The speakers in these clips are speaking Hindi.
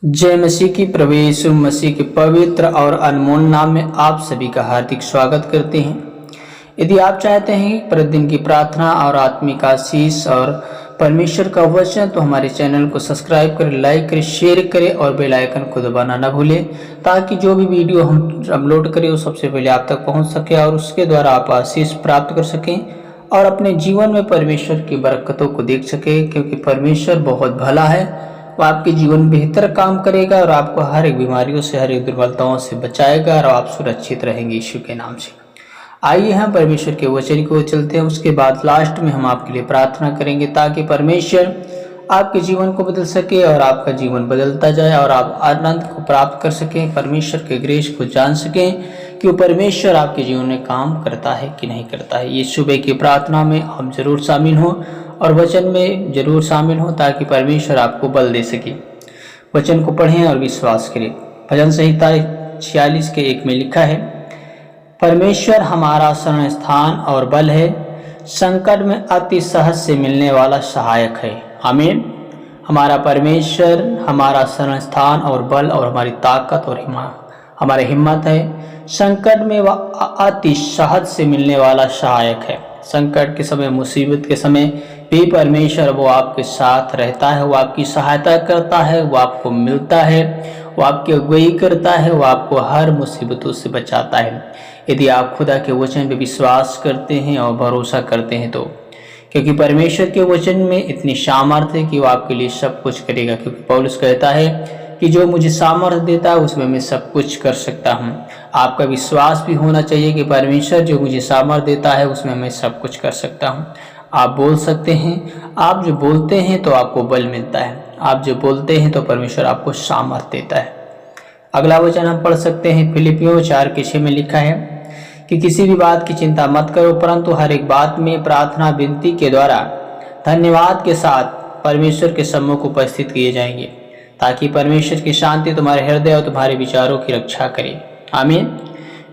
जय मसीह की। प्रभु यीशु मसीह के पवित्र और अनमोल नाम में आप सभी का हार्दिक स्वागत करते हैं। यदि आप चाहते हैं प्रतिदिन की प्रार्थना और आत्मिक आशीष और परमेश्वर का वचन, तो हमारे चैनल को सब्सक्राइब करें, लाइक करें, शेयर करें और बेल आइकन को दबाना न भूलें, ताकि जो भी वीडियो हम अपलोड करें वो सबसे पहले आप तक पहुंच सके और उसके द्वारा आप आशीष प्राप्त कर सकें और अपने जीवन में परमेश्वर की बरकतों को देख सकें। क्योंकि परमेश्वर बहुत भला है, वो आपके जीवन में बेहतर काम करेगा और आपको हर एक बीमारियों से, हर एक दुर्बलताओं से बचाएगा और आप सुरक्षित रहेंगे यीशु के नाम से। आइए हम परमेश्वर के वचन को चलते हैं। उसके बाद लास्ट में हम आपके लिए प्रार्थना करेंगे ताकि परमेश्वर आपके जीवन को बदल सके और आपका जीवन बदलता जाए और आप आनंद को प्राप्त कर सकें, परमेश्वर के ग्रेस को जान सकें कि वो परमेश्वर आपके जीवन में काम करता है कि नहीं करता है। ये सुबह की प्रार्थना में हम जरूर शामिल हों और वचन में जरूर शामिल हों ताकि परमेश्वर आपको बल दे सके। वचन को पढ़ें और विश्वास करें। भजन संहिता 46 के 1 में लिखा है, परमेश्वर हमारा शरण स्थान और बल है, संकट में अति सहज से मिलने वाला सहायक है। आमीन। हमारा परमेश्वर हमारा शरण स्थान और बल और हमारी ताकत और हमारी हिम्मत है। संकट में वह अति सहज से मिलने वाला सहायक है। संकट के समय, मुसीबत के समय भी परमेश्वर वो आपके साथ रहता है, वो आपकी सहायता करता है, वो आपको मिलता है, वो आपकी अगुवाई करता है, वो आपको हर मुसीबतों से बचाता है। यदि आप खुदा के वचन पे विश्वास करते हैं और भरोसा करते हैं तो, क्योंकि परमेश्वर के वचन में इतनी सामर्थ्य है कि वो आपके लिए सब कुछ करेगा। क्योंकि पौलुस कहता है कि जो मुझे सामर्थ्य देता है उसमें मैं सब कुछ कर सकता हूँ। आपका विश्वास भी होना चाहिए कि परमेश्वर जो मुझे सामर्थ्य देता है उसमें मैं सब कुछ कर सकता हूँ। आप बोल सकते हैं। आप जो बोलते हैं तो आपको बल मिलता है। आप जो बोलते हैं तो परमेश्वर आपको सामर्थ्य देता है। अगला वचन हम पढ़ सकते हैं। फिलिपियों 4:6 में लिखा है कि किसी भी बात की चिंता मत करो, परंतु हर एक बात में प्रार्थना विनती के द्वारा धन्यवाद के साथ परमेश्वर के सम्मुख उपस्थित किए जाएंगे, ताकि परमेश्वर की शांति तुम्हारे हृदय और तुम्हारे विचारों की रक्षा करे। आमीन।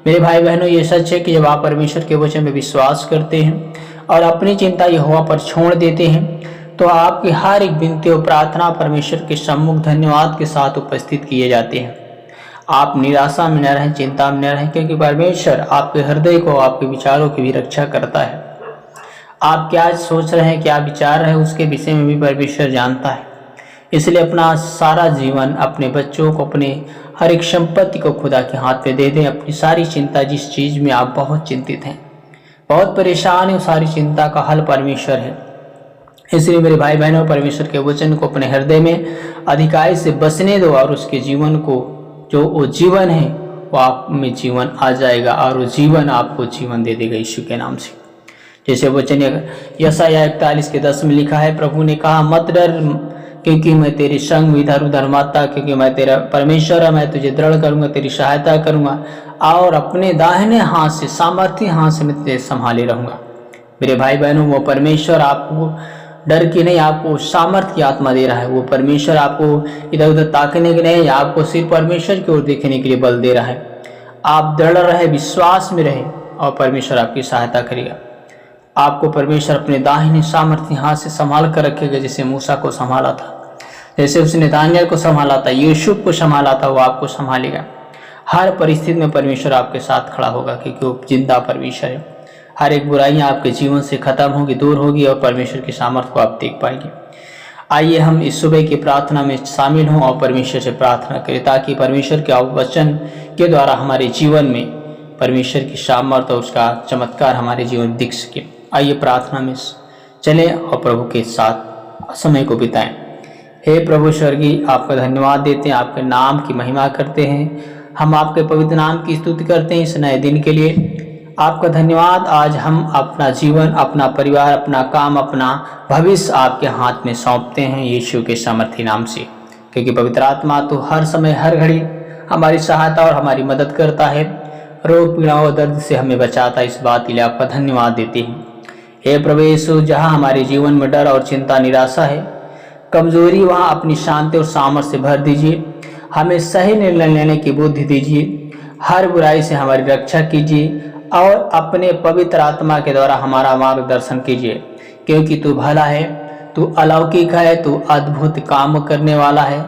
मेरे भाई बहनों, ये सच है कि जब आप परमेश्वर के वचन में विश्वास करते हैं और अपनी चिंता यहोवा पर छोड़ देते हैं तो आपकी हर एक विनती और प्रार्थना परमेश्वर के सम्मुख धन्यवाद के साथ उपस्थित किए जाते हैं। आप निराशा में न रहें, चिंता में न रहें, क्योंकि परमेश्वर आपके हृदय को, आपके विचारों की भी रक्षा करता है। आप क्या सोच रहे हैं, क्या विचार रहे हैं, उसके विषय में भी परमेश्वर जानता है। इसलिए अपना सारा जीवन, अपने बच्चों को, अपने हर एक संपत्ति को खुदा के हाथ में दे दें। अपनी सारी चिंता, जिस चीज़ में आप बहुत चिंतित हैं, बहुत परेशान हैं, उस सारी चिंता का हल परमेश्वर है। इसलिए मेरे भाई बहनों, परमेश्वर के वचन को अपने हृदय में अधिकारी से बसने दो और उसके जीवन को, जो वो जीवन है, वो आप में जीवन आ जाएगा और वो जीवन आपको जीवन दे देगा यीशु के नाम से। जैसे वचन यशायाह 41 के 10 में लिखा है, प्रभु ने कहा, मत डर, क्योंकि मैं तेरे संग इधर उधर मत आ, क्योंकि मैं तेरा परमेश्वर है, मैं तुझे दृढ़ करूंगा, तेरी सहायता करूंगा और अपने दाहिने हाथ से, सामर्थ्य हाथ से मैं तुझे संभाले रहूंगा। मेरे भाई बहनों, वो परमेश्वर आपको डर की नहीं, आपको सामर्थ्य की आत्मा दे रहा है। वो परमेश्वर आपको इधर उधर ताकने के नहीं, आपको सिर्फ परमेश्वर की ओर देखने के लिए बल दे रहा है। आप दृढ़ रहे, विश्वास में रहे और परमेश्वर आपकी सहायता करेगा। आपको परमेश्वर अपने दाहिने सामर्थ्य हाथ से संभाल कर रखेगा, जैसे मूसा को संभाला था, जैसे उसने दानियल को संभाला था, यूसुफ को संभाला था, वो आपको संभालेगा। हर परिस्थिति में परमेश्वर आपके साथ खड़ा होगा, क्योंकि वो जिंदा परमेश्वर है। हर एक बुराइयां आपके जीवन से खत्म होगी, दूर होगी और परमेश्वर की सामर्थ्य को आप देख पाएंगे। आइए हम इस सुबह की प्रार्थना में शामिल हों और परमेश्वर से प्रार्थना करें, ताकि परमेश्वर के वचन के द्वारा हमारे जीवन में परमेश्वर की सामर्थ्य और उसका चमत्कार हमारे जीवन में दिख सके। आइए प्रार्थना में चलें और प्रभु के साथ समय को बिताएं। हे प्रभु स्वर्गीय, आपका धन्यवाद देते हैं, आपके नाम की महिमा करते हैं। हम आपके पवित्र नाम की स्तुति करते हैं इस नए दिन के लिए। आपका धन्यवाद। आज हम अपना जीवन, अपना परिवार, अपना काम, अपना भविष्य आपके हाथ में सौंपते हैं यीशु के सामर्थी नाम से, क्योंकि पवित्र आत्मा तो हर समय, हर घड़ी हमारी सहायता और हमारी मदद करता है। रोग, पीड़ा और दर्द से हमें बचाता है। इस बात के लिए आपका धन्यवाद देते हैं। हे प्रभु यीशु, जहाँ हमारे जीवन में डर और चिंता, निराशा है, कमजोरी, वहाँ अपनी शांति और सामर्थ्य से भर दीजिए। हमें सही निर्णय लेने की बुद्धि दीजिए। हर बुराई से हमारी रक्षा कीजिए और अपने पवित्र आत्मा के द्वारा हमारा मार्गदर्शन कीजिए, क्योंकि तू भला है, तू अलौकिक है, तू अद्भुत काम करने वाला है।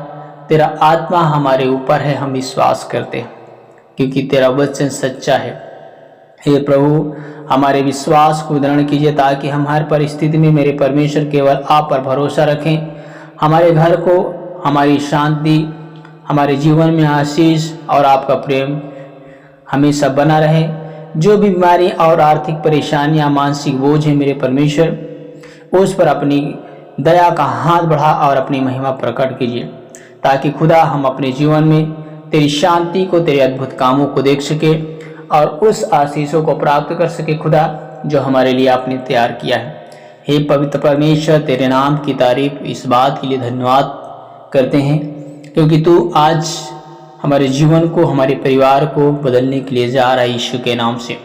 तेरा आत्मा हमारे ऊपर है, हम विश्वास करते हैं क्योंकि तेरा वचन सच्चा है। हे प्रभु, हमारे विश्वास को दृढ़ कीजिए ताकि हम हर परिस्थिति में मेरे परमेश्वर केवल आप पर भरोसा रखें। हमारे घर को, हमारी शांति, हमारे जीवन में आशीष और आपका प्रेम हमेशा बना रहे। जो भी बीमारी और आर्थिक परेशानियां, मानसिक बोझ है मेरे परमेश्वर, उस पर अपनी दया का हाथ बढ़ा और अपनी महिमा प्रकट कीजिए ताकि खुदा हम अपने जीवन में तेरी शांति को, तेरे अद्भुत कामों को देख सके और उस आशीषों को प्राप्त कर सके खुदा जो हमारे लिए आपने तैयार किया है। हे पवित्र परमेश्वर, तेरे नाम की तारीफ इस बात के लिए धन्यवाद करते हैं क्योंकि तू आज हमारे जीवन को, हमारे परिवार को बदलने के लिए जा रहा है। यीशु के नाम से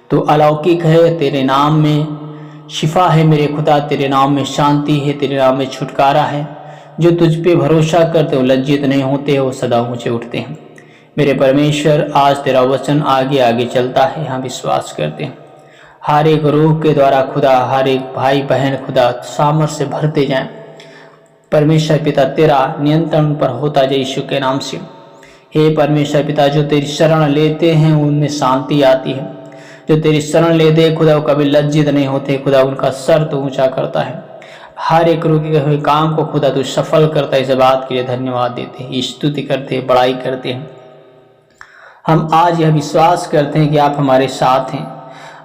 तू अलौकिक है, तेरे नाम में शिफा है मेरे खुदा, तेरे नाम में शांति है, तेरे नाम में छुटकारा है। जो तुझ पे भरोसा करते हो लज्जित नहीं होते, वो सदा ऊंचे उठते हैं। मेरे परमेश्वर, आज तेरा वचन आगे आगे चलता है, हम विश्वास करते हैं। हर एक रूह के द्वारा खुदा, हर एक भाई बहन खुदा सामर्थ्य से भरते जाएं। परमेश्वर पिता, तेरा नियंत्रण पर होता जाए यीशु के नाम से। हे परमेश्वर पिता, जो तेरी शरण लेते हैं उनमें शांति आती है। जो तेरी शरण लेते खुदा, वो कभी लज्जित नहीं होते खुदा, उनका सर तो ऊंचा करता है। हर एक रुके हुए काम को खुदा तू सफल करता है। इस बात के लिए धन्यवाद देते हैं, स्तुति करते हैं, बड़ाई करते हैं। हम आज यह विश्वास करते हैं कि आप हमारे साथ हैं,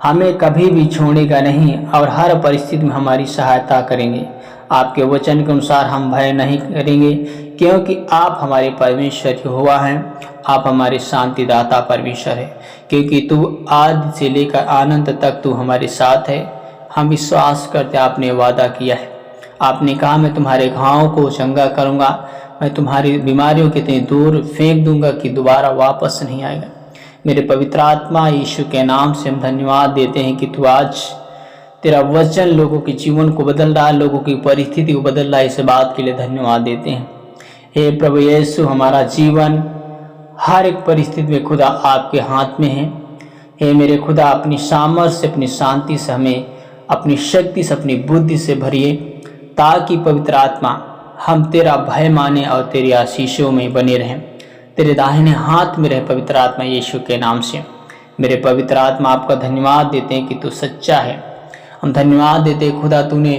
हमें कभी भी छोड़ेगा नहीं और हर परिस्थिति में हमारी सहायता करेंगे। आपके वचन के अनुसार हम भय नहीं करेंगे क्योंकि आप हमारे परमेश्वर यहोवा हैं। आप हमारे शांतिदाता परमेश्वर है क्योंकि तू आदि से लेकर अनंत तक तू हमारे साथ है। हम विश्वास करते, आपने वादा किया है। आपने कहा, मैं तुम्हारे घावों को चंगा करूंगा, मैं तुम्हारी बीमारियों के इतने दूर फेंक दूंगा कि दोबारा वापस नहीं आएगा। मेरे पवित्र आत्मा, यीशु के नाम से हम धन्यवाद देते हैं कि तू आज तेरा वचन लोगों के जीवन को बदल रहा है, लोगों की परिस्थिति को बदल रहा है। इस बात के लिए धन्यवाद देते हैं। हे प्रभु यीशु, हमारा जीवन हर एक परिस्थिति में खुदा आपके हाथ में है। हे मेरे खुदा, अपनी सामर्थ्य से, अपनी शांति से, हमें अपनी शक्ति से, अपनी बुद्धि से भरिए ताकि पवित्र आत्मा हम तेरा भय माने और तेरी आशीषों में बने रहें, तेरे दाहिने हाथ में रहे पवित्र आत्मा यीशु के नाम से। मेरे पवित्र आत्मा, आपका धन्यवाद देते हैं कि तू सच्चा है। हम धन्यवाद देते हैं खुदा, तूने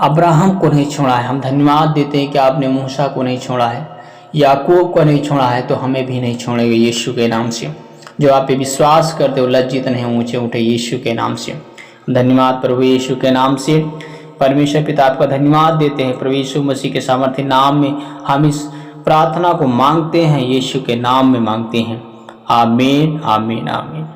अब्राहम को नहीं छोड़ा है। हम धन्यवाद देते हैं कि आपने मूसा को नहीं छोड़ा है, याकूब को नहीं छोड़ा है, तो हमें भी नहीं छोड़ेंगे यीशु के नाम से। जो आप पे विश्वास करते हो लज्जित नहीं, ऊंचे उठे यीशु के नाम से। धन्यवाद प्रभु यीशु के नाम से। परमेश्वर पिता, आपका धन्यवाद देते हैं प्रभु यीशु मसीह के सामर्थ्य नाम में हम इस प्रार्थना को मांगते हैं, यीशु के नाम में मांगते हैं। आमीन, आमीन, आमीन।